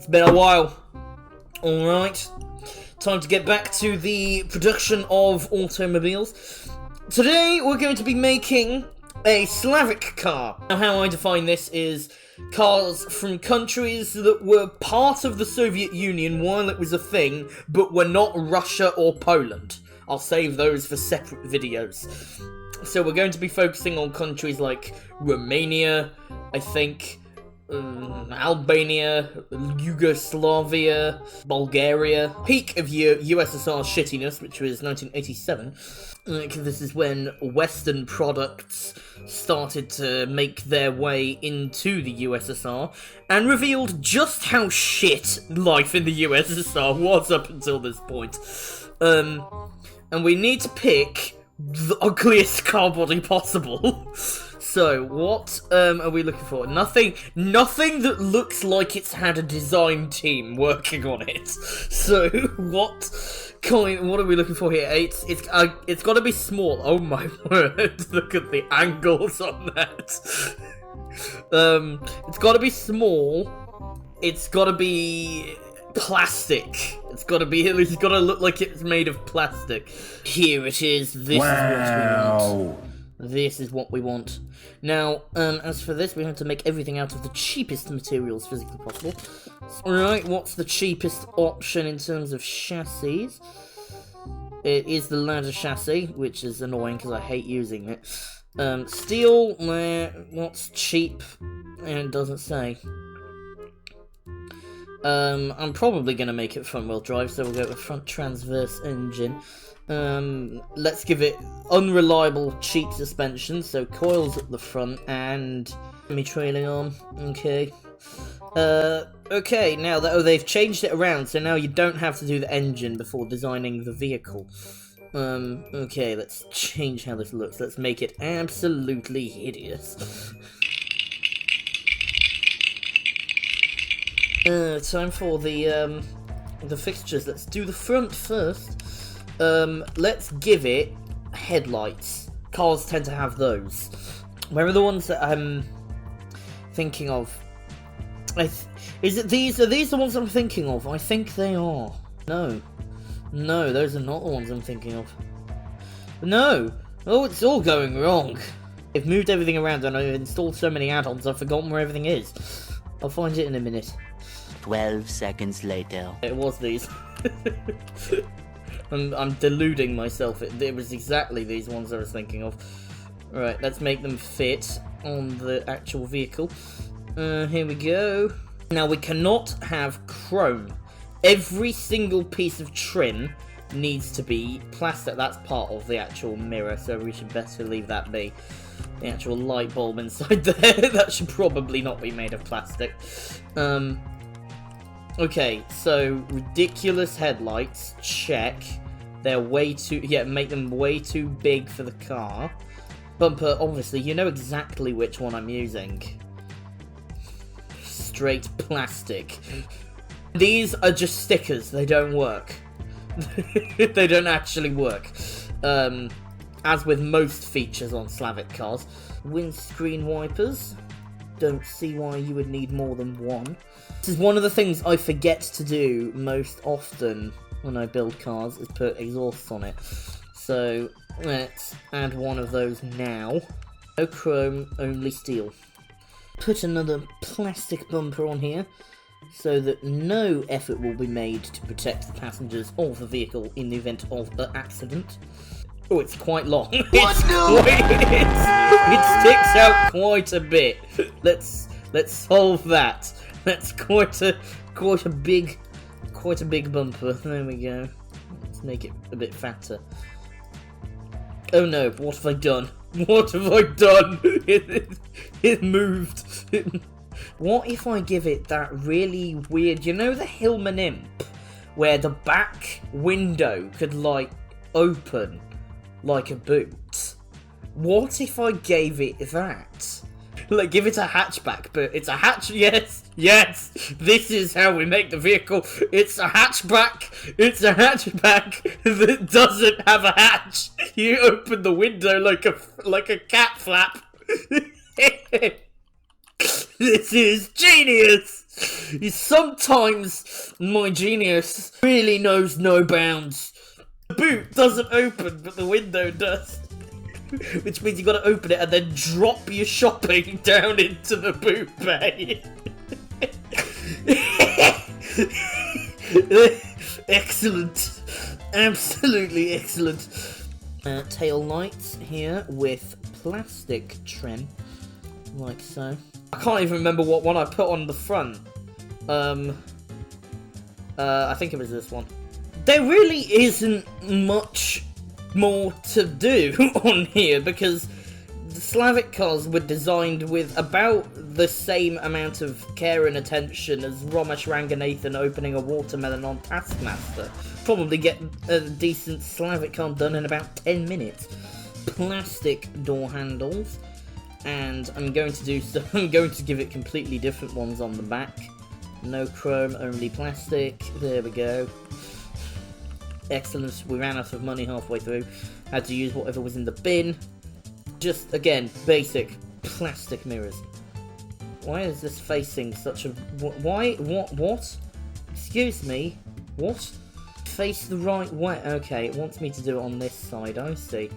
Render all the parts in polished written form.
It's been a while. Alright. Time to get back to the production of automobiles. Today we're going to be making a Slavic car. Now how I define this is cars from countries that were part of the Soviet Union while it was a thing, but were not Russia or Poland. I'll save those for separate videos. So we're going to be focusing on countries like Romania, I think, Albania, Yugoslavia, Bulgaria. Peak of USSR shittiness, which was 1987. This is when Western products started to make their way into the USSR and revealed just how shit life in the USSR was up until this point. And we need to pick the ugliest car body possible. So, what are we looking for? Nothing that looks like it's had a design team working on it. So, what are we looking for here? It's got to be small. Oh my word! Look at the angles on that. It's got to be small. It's got to be plastic. It's got to look like it's made of plastic. Here it is. This is what we want. This is what we want. Now, as for this, we have to make everything out of the cheapest materials physically possible. Alright, what's the cheapest option in terms of chassis? It is the ladder chassis, which is annoying because I hate using it. Steel, what's cheap? It doesn't say. I'm probably going to make it front-wheel drive, so we'll go with front transverse engine. Let's give it unreliable, cheap suspension, so coils at the front and semi-trailing arm. Okay. Okay, now that they've changed it around, so now you don't have to do the engine before designing the vehicle. Okay, let's change how this looks. Let's make it absolutely hideous. Time for the fixtures. Let's do the front first. Let's give it headlights. Cars tend to have those. Where are the ones that I'm thinking of? Are these the ones I'm thinking of? I think they are. No, those are not the ones I'm thinking of. No! Oh, it's all going wrong. I've moved everything around and I've installed so many add-ons I've forgotten where everything is. I'll find it in a minute. 12 seconds later. It was these. I'm deluding myself. It was exactly these ones I was thinking of. Alright, let's make them fit on the actual vehicle. Here we go. Now, we cannot have chrome. Every single piece of trim needs to be plastic. That's part of the actual mirror, so we should better leave that be. The actual light bulb inside there, that should probably not be made of plastic. Okay, so ridiculous headlights, check. They're way too, make them way too big for the car. Bumper, obviously, you know exactly which one I'm using. Straight plastic. These are just stickers, they don't work. They don't actually work. As with most features on Slavic cars. Windscreen wipers. Don't see why you would need more than one. This is one of the things I forget to do most often when I build cars, is put exhausts on it. So, let's add one of those now. No chrome, only steel. Put another plastic bumper on here, so that no effort will be made to protect the passengers of the vehicle in the event of an accident. Oh, it's quite long. It sticks out quite a bit. Let's solve that. That's quite a big bumper. There we go. Let's make it a bit fatter. Oh no! What have I done? What have I done? It moved. What if I give it that really weird? You know the Hillman Imp, where the back window could like open like a boot. What if I gave it that? Like, give it a hatchback, but it's a hatch. Yes, this is how we make the vehicle. It's a hatchback. It's a hatchback that doesn't have a hatch. You open the window like a cat flap. This is genius. Sometimes my genius really knows no bounds. The boot doesn't open, but the window does. Which means you gotta open it and then drop your shopping down into the boot bay. Excellent. Absolutely excellent. Tail lights here with plastic trim. Like so. I can't even remember what one I put on the front. I think it was this one. There really isn't much more to do on here because the Slavic cars were designed with about the same amount of care and attention as Ramesh Ranganathan opening a watermelon on Taskmaster. Probably get a decent Slavic car done in about 10 minutes. Plastic door handles, and I'm going to give it completely different ones on the back. No chrome, only plastic. There we go. Excellent. We ran out of money halfway through. Had to use whatever was in the bin. Just, again, basic plastic mirrors. Why is this facing such a... Why? What? Excuse me? What? Face the right way. Okay, it wants me to do it on this side. I see.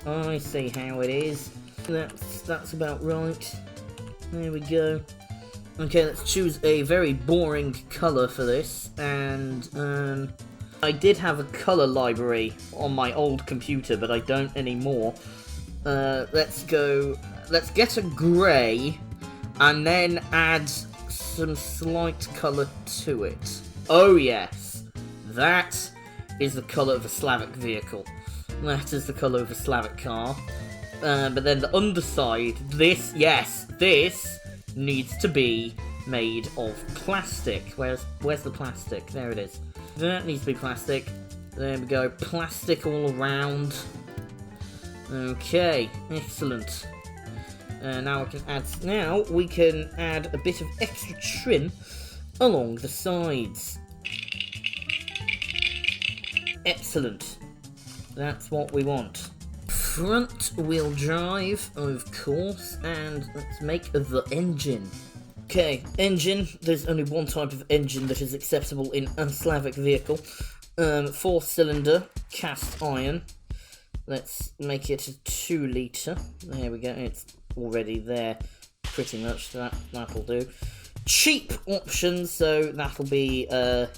I see how it is. That's about right. There we go. Okay, let's choose a very boring colour for this. And, I did have a colour library on my old computer, but I don't anymore. Let's get a grey, and then add some slight colour to it. Oh yes, that is the colour of a Slavic vehicle. That is the colour of a Slavic car. But then the underside, this needs to be made of plastic. Where's the plastic? There it is. That needs to be plastic. There we go. Plastic all around. Okay, excellent. Now we can add a bit of extra trim along the sides. Excellent. That's what we want. Front wheel drive, of course, and let's make the engine. Okay, engine. There's only one type of engine that is acceptable in a Slavic vehicle. 4-cylinder, cast iron. Let's make it a 2-litre. There we go, it's already there pretty much, so that'll do. Cheap options, so that'll be the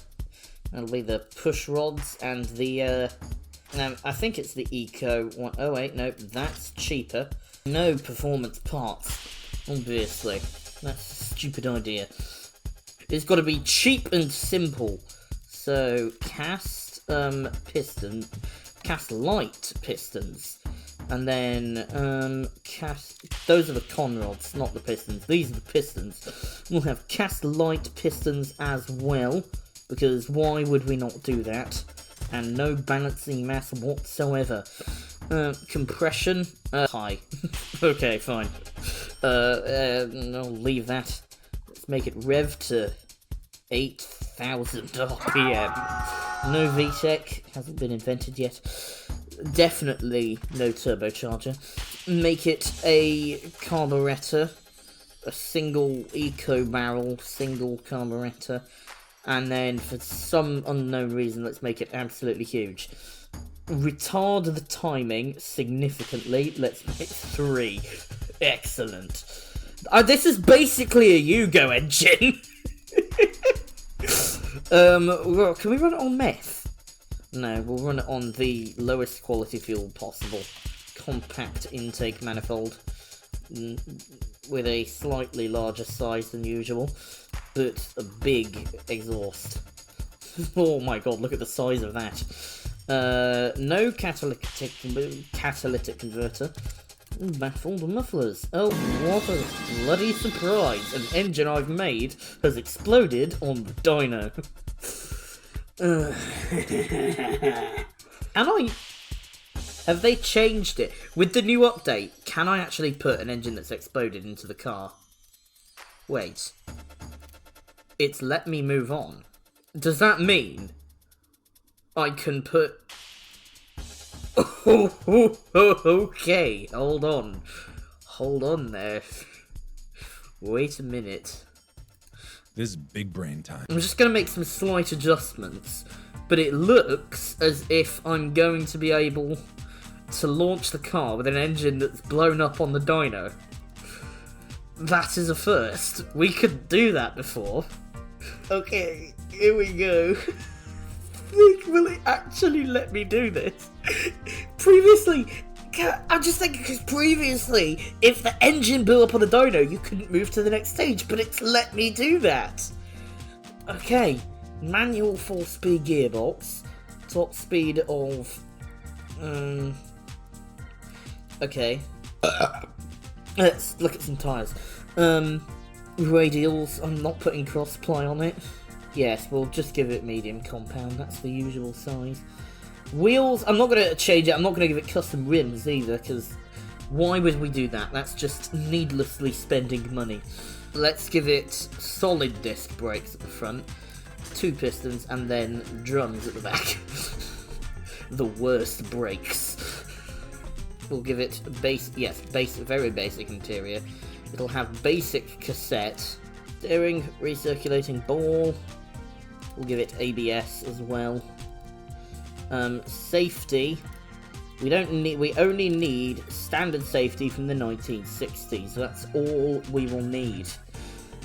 push rods and the I think it's the eco one. Oh wait, no, that's cheaper. No performance parts, obviously. That's a stupid idea. It's got to be cheap and simple. So cast light pistons, and then those are the con rods, not the pistons. These are the pistons. We'll have cast light pistons as well, because why would we not do that? And no balancing mass whatsoever. Compression high. Okay, fine. I'll leave that. Let's make it rev to 8,000 RPM. No VTEC, hasn't been invented yet. Definitely no turbocharger. Make it a carburettor, a single eco barrel, single carburettor, and then for some unknown reason, let's make it absolutely huge. Retard the timing significantly. Let's make 3. Excellent. This is basically a Yugo engine. Can we run it on meth? No, we'll run it on the lowest quality fuel possible. Compact intake manifold with a slightly larger size than usual, but a big exhaust. Oh my god, look at the size of that. No catalytic converter. Baffled mufflers. Oh, what a bloody surprise. An engine I've made has exploded on the dyno. Have they changed it? With the new update, can I actually put an engine that's exploded into the car? Wait. It's let me move on. Does that mean I can put... Okay, hold on. Hold on there. Wait a minute. This is big brain time. I'm just going to make some slight adjustments, but it looks as if I'm going to be able to launch the car with an engine that's blown up on the dyno. That is a first. We couldn't do that before. Okay, here we go. Will it actually let me do this? Previously, I'm just thinking, because previously, if the engine blew up on the dyno, you couldn't move to the next stage, but it's let me do that. Okay, manual 4-speed gearbox, top speed of, okay. Let's look at some tyres. Radials, I'm not putting cross-ply on it. Yes, we'll just give it medium compound, that's the usual size. Wheels, I'm not going to change it, I'm not going to give it custom rims either, because why would we do that? That's just needlessly spending money. Let's give it solid disc brakes at the front, 2 pistons, and then drums at the back. The worst brakes. We'll give it very basic interior. It'll have basic cassette, steering, recirculating ball. We'll give it ABS as well. Safety. We only need standard safety from the 1960s. That's all we will need.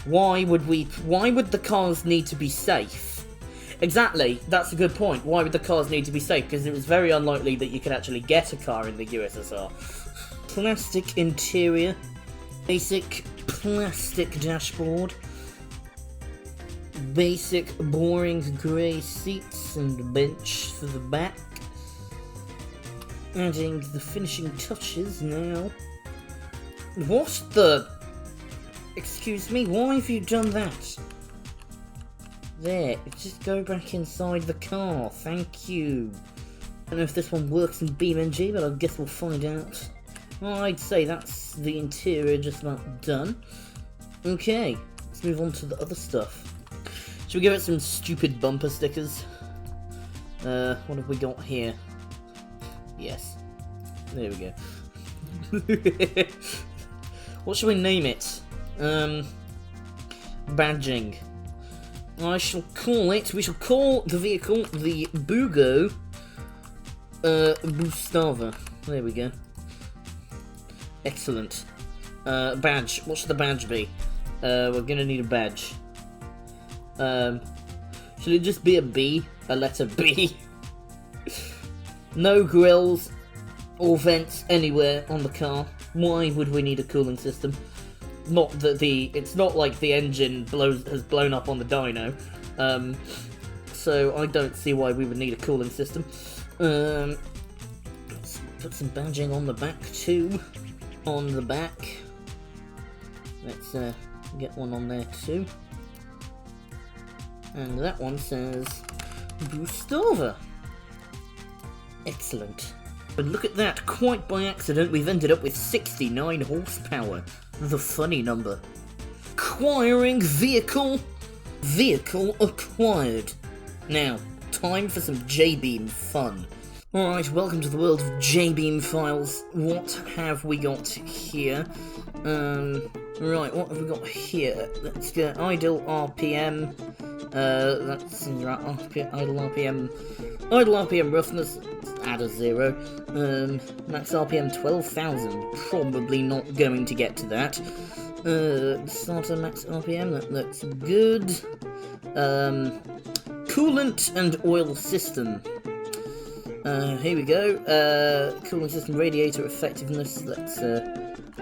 Why would the cars need to be safe? Exactly, that's a good point. Why would the cars need to be safe? Because it was very unlikely that you could actually get a car in the USSR. Plastic interior. Basic plastic dashboard. Basic boring grey seats and bench for the back. Adding the finishing touches now. What the... Excuse me, why have you done that? There, just go back inside the car, thank you. I don't know if this one works in BeamNG, but I guess we'll find out. Well, I'd say that's the interior just about done. Okay, let's move on to the other stuff. Should we give it some stupid bumper stickers? What have we got here? Yes. There we go. What should we name it? Badging. We shall call the vehicle the Bugo Bustava. There we go. Excellent. Badge. What should the badge be? We're gonna need a badge. Should it just be a B? A letter B? No grills or vents anywhere on the car. Why would we need a cooling system? Not that it's not like the engine has blown up on the dyno. So I don't see why we would need a cooling system. Let's put some badging on the back too. On the back. Let's get one on there too. And that one says Bustava. Excellent. But look at that, quite by accident we've ended up with 69 horsepower. The funny number. Acquiring vehicle. Vehicle acquired. Now, time for some J-Beam fun. Alright, welcome to the world of J-Beam files. What have we got here? Right, what have we got here? Let's get idle RPM. That's idle RPM. Idle RPM roughness. Add a 0. Max RPM 12,000. Probably not going to get to that. Starter max RPM. That looks good. Coolant and oil system. Here we go. Cooling system radiator effectiveness. Let's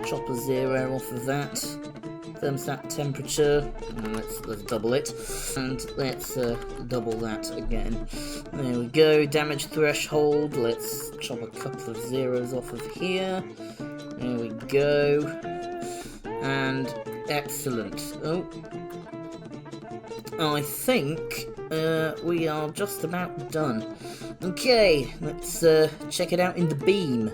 chop a 0 off of that. Thermostat temperature. Let's double it. And let's double that again. There we go. Damage threshold. Let's chop a couple of zeros off of here. There we go. And excellent. Oh. I think we are just about done. Okay, let's check it out in the beam.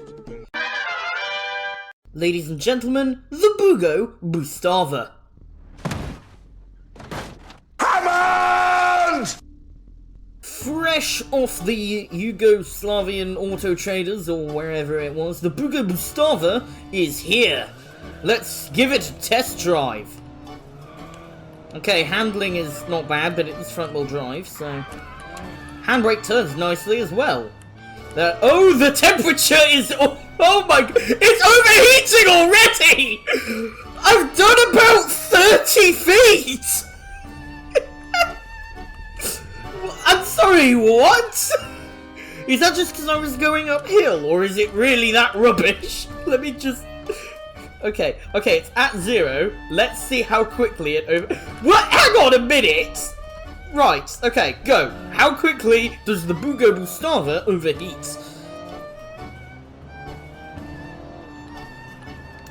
Ladies and gentlemen, the Bugo Bustava. Hammond! Fresh off the Yugoslavian auto traders or wherever it was, the Bugo Bustava is here. Let's give it a test drive. Okay, handling is not bad, but it's front-wheel drive, so... Handbrake turns nicely as well. Oh, the temperature is... Oh my... It's overheating already! I've done about 30 feet! I'm sorry, what? Is that just because I was going uphill, or is it really that rubbish? Let me just... Okay, it's at 0. Let's see how quickly it over... What? Hang on a minute! Right, okay, go. How quickly does the Bugo Bustava overheat?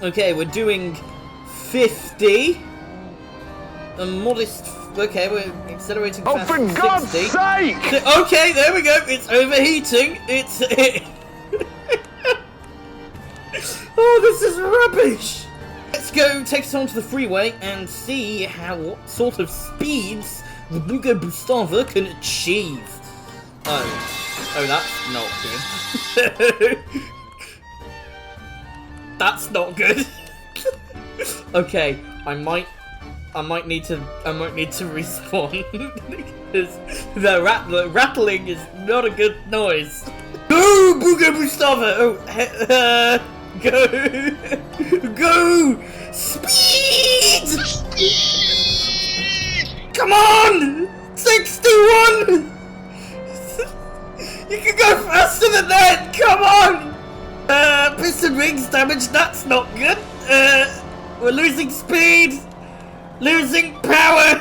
Okay, we're doing 50. A modest... Okay, we're accelerating fast. Oh, for God's sake! Okay, there we go. It's overheating. It's... Oh, this is rubbish! Let's go take us onto the freeway and see what sort of speeds the Bugo Bustava can achieve. Oh, that's not good. That's not good. Okay, I might need to respawn because the rattling is not a good noise. Go, Bugo Bustava! Oh, go! Speed! Come on! 61! You can go faster than that! Come on! Piston rings damage, that's not good. We're losing speed! Losing power!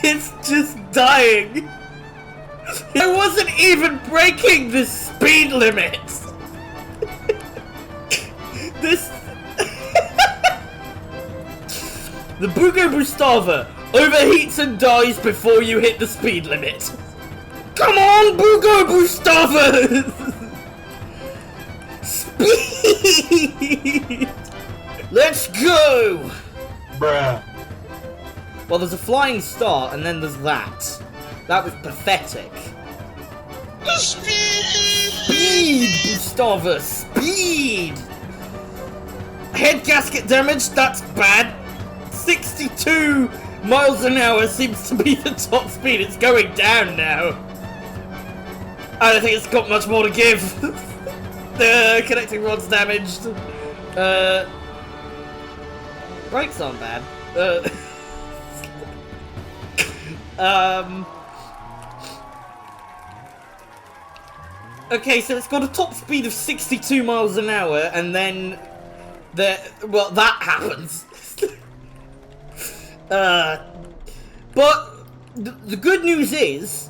It's just dying! I wasn't even breaking the speed limit! The Bugo Bustava overheats and dies before you hit the speed limit. Come on, Bugo Bustava! Speed! Let's go! Bruh. Well, there's a flying start, and then there's that. That was pathetic. Speed, Bustava, speed! Head gasket damage, that's bad. 62 miles an hour seems to be the top speed. It's going down now. I don't think it's got much more to give. The connecting rod's damaged. Brakes aren't bad. Okay, so it's got a top speed of 62 miles an hour, and then that happens. But the good news is,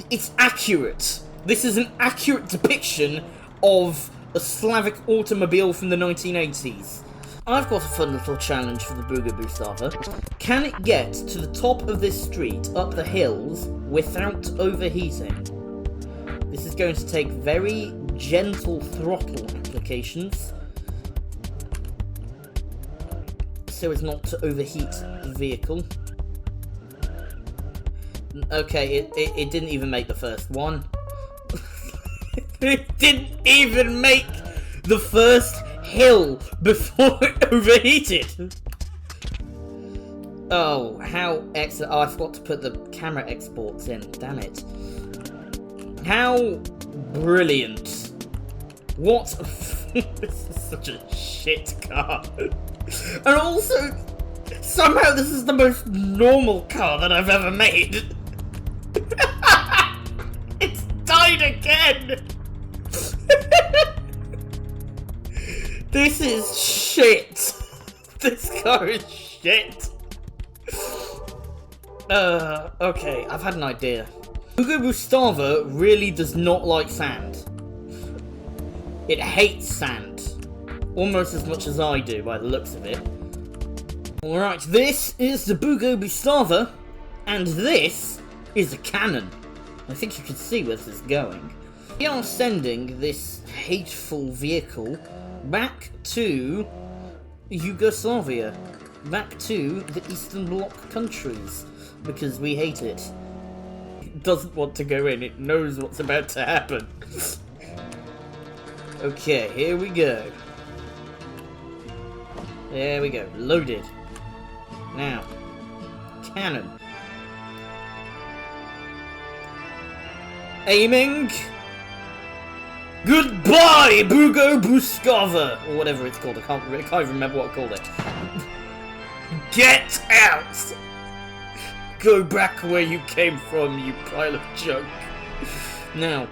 it's accurate. This is an accurate depiction of a Slavic automobile from the 1980s. I've got a fun little challenge for the Bugo Bustava. Can it get to the top of this street, up the hills, without overheating? This is going to take very gentle throttle applications, so as not to overheat the vehicle. Okay, it didn't even make the first one. It didn't even make the first hill before it overheated. Oh, how excellent. Oh, I forgot to put the camera exports in. Damn it. How brilliant. What a this is such a shit car. And also, somehow this is the most normal car that I've ever made. It's died again. This is shit. This car is shit. Okay, I've had an idea. Bugo Bustava really does not like sand. It hates sand. Almost as much as I do, by the looks of it. Alright, this is the Bugo Bustava, and this is a cannon. I think you can see where this is going. We are sending this hateful vehicle back to Yugoslavia. Back to the Eastern Bloc countries. Because we hate it. It doesn't want to go in, it knows what's about to happen. Okay, here we go. There we go, loaded. Now, cannon. Aiming. Goodbye, Bugo Bustava, or whatever it's called. I can't even remember what I called it. Get out! Go back where you came from, you pile of junk. Now,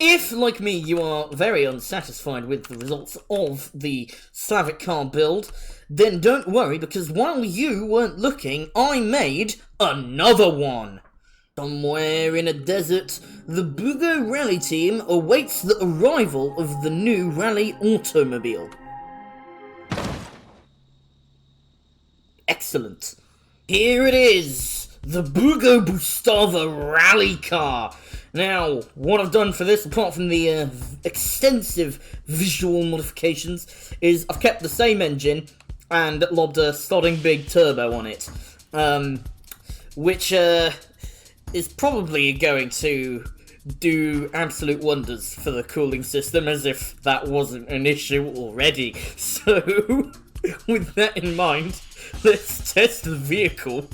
if, like me, you are very unsatisfied with the results of the Slavic car build, then don't worry, because while you weren't looking, I made another one. Somewhere in a desert, the Bugo rally team awaits the arrival of the new rally automobile. Excellent. Here it is, the Bugo Bustava rally car. Now, what I've done for this, apart from the extensive visual modifications, is I've kept the same engine and lobbed a starting big turbo on it, which is probably going to do absolute wonders for the cooling system, as if that wasn't an issue already. So, with that in mind, let's test the vehicle.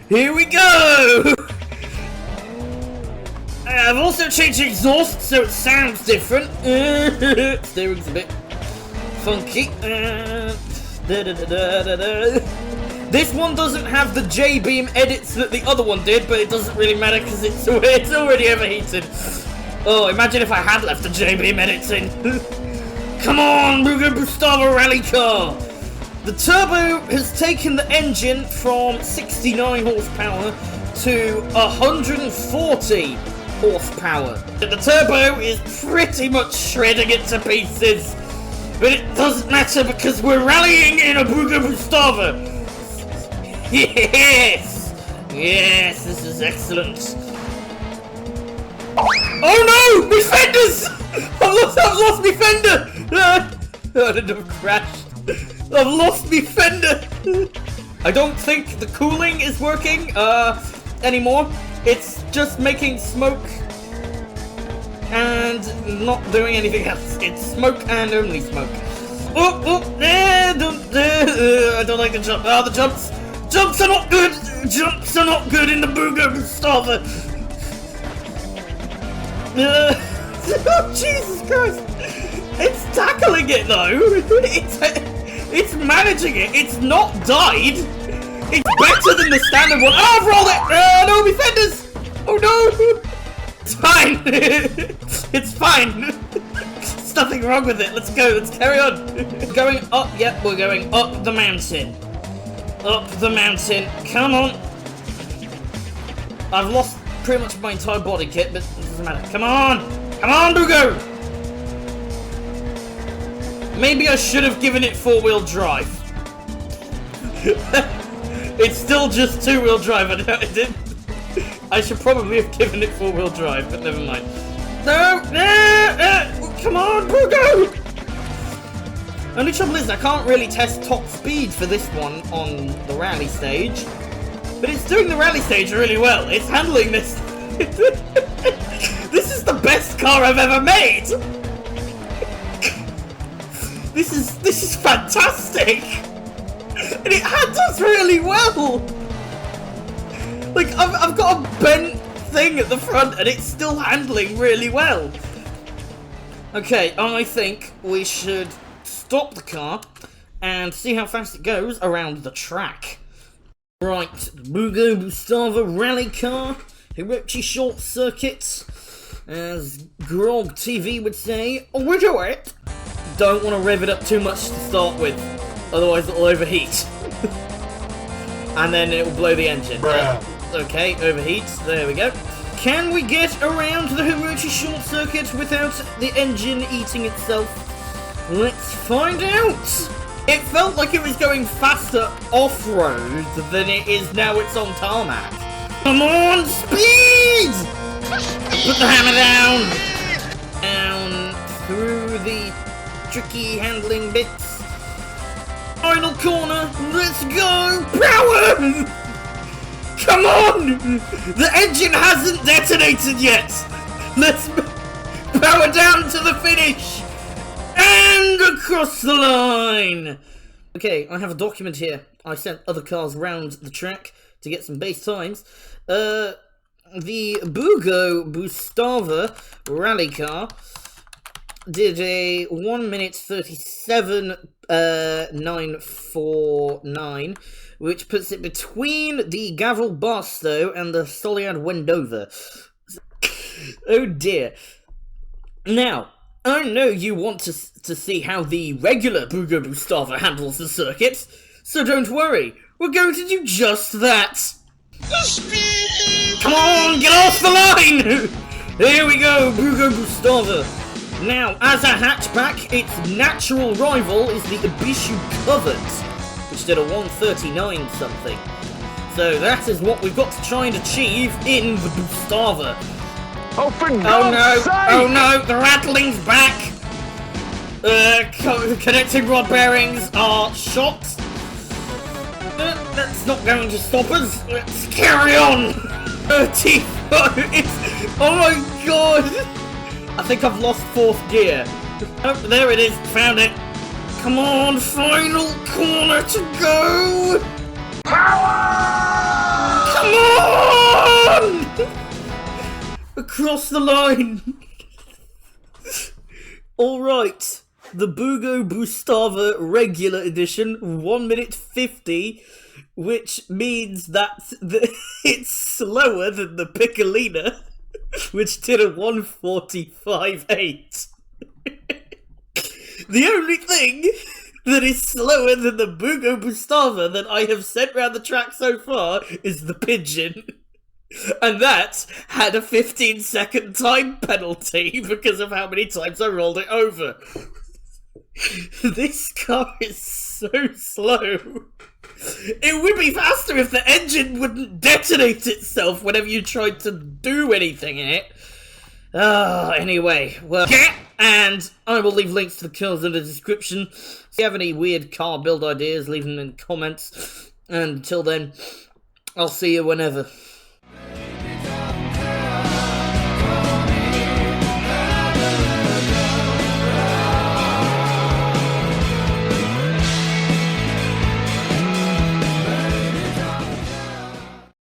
Here we go! I've also changed the exhaust so it sounds different. Steering's a bit funky. This one doesn't have the J-beam edits that the other one did, but it doesn't really matter because it's already overheated. Oh, imagine if I had left the J-beam edits in. Come on, Bugo Bustava rally car! The turbo has taken the engine from 69 horsepower to 140 horsepower. The turbo is pretty much shredding it to pieces, but it doesn't matter because we're rallying in a Bugo Bustava. Yes! Yes, this is excellent. Oh no! My fenders! I've lost my fender! I didn't have crashed. I've lost my fender! I don't think the cooling is working anymore. It's just making smoke and not doing anything else. It's smoke and only smoke. I don't like the jump. Oh, the jumps! Jumps are not good! Jumps are not good in the Bugo Bustava! Oh, Jesus Christ! It's tackling it though! It's managing it! It's not died! It's better than the standard one! Oh, I've rolled it! No, me fenders! Oh no! It's fine! It's fine! There's nothing wrong with it. Let's go, let's carry on! Going up, yep, we're going up the mountain. Up the mountain. Come on. I've lost pretty much my entire body kit, but it doesn't matter. Come on. Come on, Bugo. Maybe I should have given it four-wheel drive. It's still just two-wheel drive. I should probably have given it four-wheel drive, but never mind. No. Come on, Bugo. Only trouble is I can't really test top speed for this one on the rally stage, but it's doing the rally stage really well. It's handling this. This is the best car I've ever made. This is fantastic, and it handles really well. Like I've got a bent thing at the front, and it's still handling really well. Okay, I think we should stop the car and see how fast it goes around the track. Right, Bugo Bustava rally car, Hirochi short circuit, as Grog TV would say. Oh, we do it! Don't want to rev it up too much to start with, otherwise it'll overheat. And then it will blow the engine. Okay, overheats, there we go. Can we get around the Hirochi short circuit without the engine eating itself? Let's find out! It felt like it was going faster off-road than it is now it's on tarmac. Come on, speed! Put the hammer down! Down through the tricky handling bits. Final corner, let's go! Power! Come on! The engine hasn't detonated yet! Let's power down to the finish! And across the line! Okay, I have a document here. I sent other cars round the track to get some base times. The Bugo Bustava rally car did a 1 minute 37.949, which puts it between the Gavril Barstow and the Soliad Wendover. Oh dear. Now, I know you want to see how the regular Bugo Bustava handles the circuit, so don't worry, we're going to do just that. Come on, get off the line! Here we go, Bugo Bustava. Now, as a hatchback, its natural rival is the Ibishu Covert, which did a 139 something. So that is what we've got to try and achieve in the Bustava. Oh, for God's sake! Oh no, the rattling's back! Connecting rod bearings are shot. That's not going to stop us. Let's carry on! 35, oh my god! I think I've lost 4th gear. Oh, there it is, found it. Come on, final corner to go! Power! Come on! Across the line! Alright, the Bugo Bustava regular edition, 1 minute 50, which means that it's slower than the Piccolina, which did a 145.8. The only thing that is slower than the Bugo Bustava that I have sent round the track so far is the Pigeon. And that had a 15-second time penalty because of how many times I rolled it over. This car is so slow. It would be faster if the engine wouldn't detonate itself whenever you tried to do anything in it. Anyway, well, and I will leave links to the cars in the description. If you have any weird car build ideas, leave them in comments. And until then, I'll see you whenever.